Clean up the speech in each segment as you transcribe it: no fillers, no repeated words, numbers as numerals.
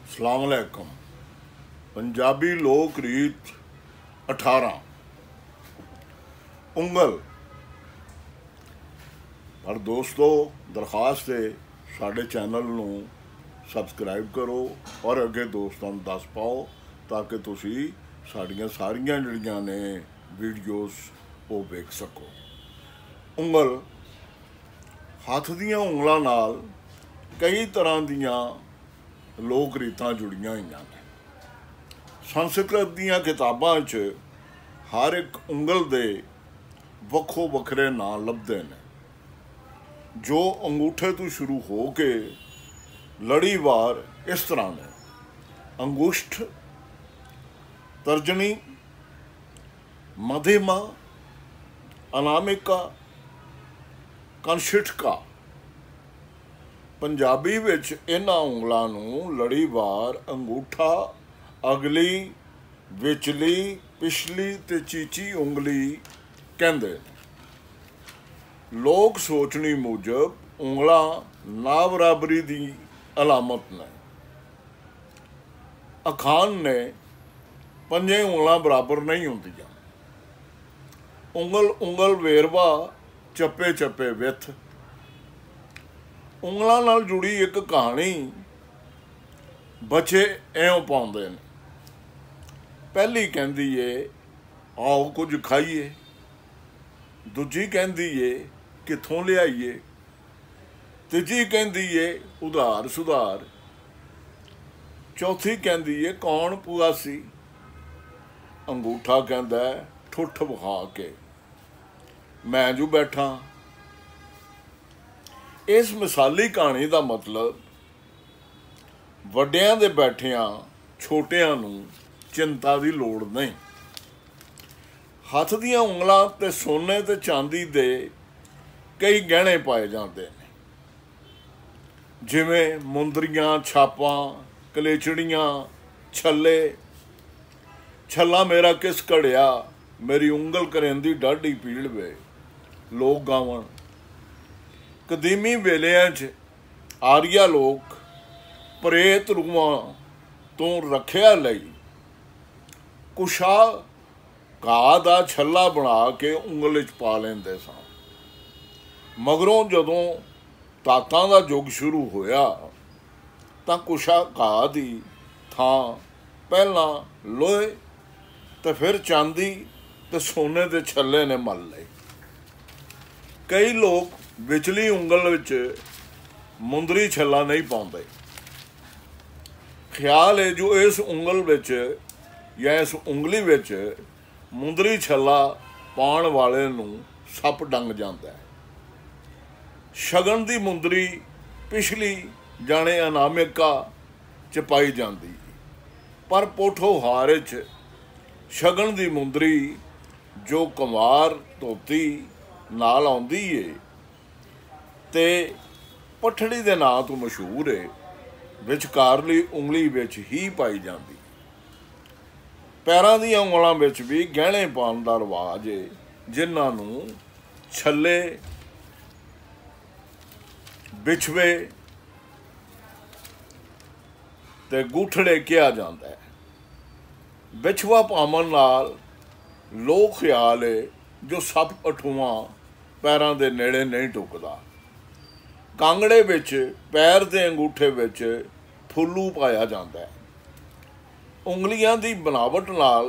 अस्सलाम वालेकुम। पंजाबी लोक रीत 18 उंगल। पर दोस्तों दरखास्त है साडे चैनल नूं सबसक्राइब करो और अगे दोस्तों नूं दस पाओ ताकि तुसी साड़ियाँ सारियां जिहड़ियां ने वीडियोस वो वेख सको। उंगल हथ दियां उंगलां नाल कई तरह दियां लोक रीतां जुड़ियां हुई ने। संस्कृत दीयां किताबां च हर एक उंगल दे वक्खो वखरे नां लभदे ने जो अंगूठे तो शुरू हो के लड़ीवार इस तरह ने: अंगुष्ठ, तर्जनी, मध्यमा, अनामिका, कनशिटका। पंजाबी विच इन्हां उंगलां नूं लड़ीवार, अंगूठा, अगली, विचली, पिछली ते चीची उंगली कहंदे ने। लोक सोचनी मुजब उंगलां ना बराबरी दी अलामत ने। अखान ने पंजे उंगलां बराबर नहीं होंदियां। उंगल उंगल वेरवा, चप्पे चप्पे विथ। उंगलां नाल जुड़ी एक कहानी बच्चे इउं पाउंदे ने। पहली कहंदी है आओ कुछ खाइए, दूजी कहंदी है कित्थों लियाइए, तीजी कहंदी है उधार सुधार, चौथी कहंदी है कौन पुआसी। अंगूठा कहंदा है ठुठ विखा के मैं जो बैठा। इस मिसाली कहानी का मतलब वड्डियां दे बैठियां छोटियां नूं चिंता की लोड़ नहीं। हथ दियां उंगलां ते सोने ते चांदी दे कई गहने पाए जाते हैं, जिवें मुंदरियां, छापां, कलेचड़ियां, छल्ले। छल्ला मेरा किस घड़िया, मेरी उंगल करेंदी डाढ़ी पीड़ वे, लोक गावन। कदीमी वेलियां च आरिया लोक प्रेत रूहां तो रखिया लई कुशा घाह दा छल्ला बना के उंगल च पा लेंदे सन। मगरों जदों तातां दा युग शुरू होया तां कुशा घाह दी थां पहलां लोहे ते फिर चांदी ते सोने दे छल्ले ने मल लए। कई लोग विचली उंगल विच मुंदरी छल्ला नहीं पाउंदे। ख्याल है जो इस उंगल विच या इस उंगली विच मुंदरी छल्ला पाउण वाले नूं सप डंग जांदा है। शगन दी मुंदरी पिछली जाने अनामिका च पाई जांदी, पर पोठो हार च शगन दी मुंदरी जो कुमार धोती नाल आउंदी है ते पठड़ी दे नां तो मशहूर है, विचकारली उंगली विच ही पाई जाती। पैरां दीयां उंगलां विच भी गहने पाउण दा रिवाज है, जिन्हां नूं छल्ले, बिछवे ते गूठड़े कहा जाता है। बिछवा पावन नाल लोक ख्याल है जो सप अठूआं पैरां दे नेड़े नहीं टुकदा। कांगड़े विच पैर दे अंगूठे विच फुल्लू पाया जाता है। उंगलियां दी बनावट नाल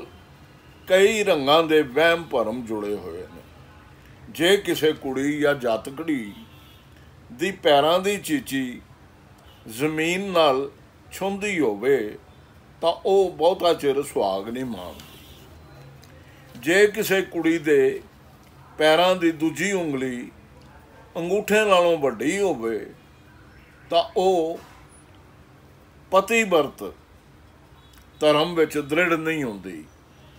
कई रंगां दे वहम भरम जुड़े हुए हैं। जे किसी कुड़ी या जातकड़ी दी पैरां दी चीची जमीन नाल छुंदी होवे तां ओह बहुता चिर सुहाग नहीं माणदी। जे किसी कुड़ी दे पैरां दी दूजी उंगली अंगूठे नालों वड्डी होवे तां ओह पति वर्त धर्म विच दृढ़ नहीं होंदी,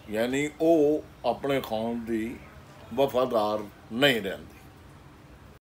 यानी ओह अपने खान दी वफादार नहीं रहंदी।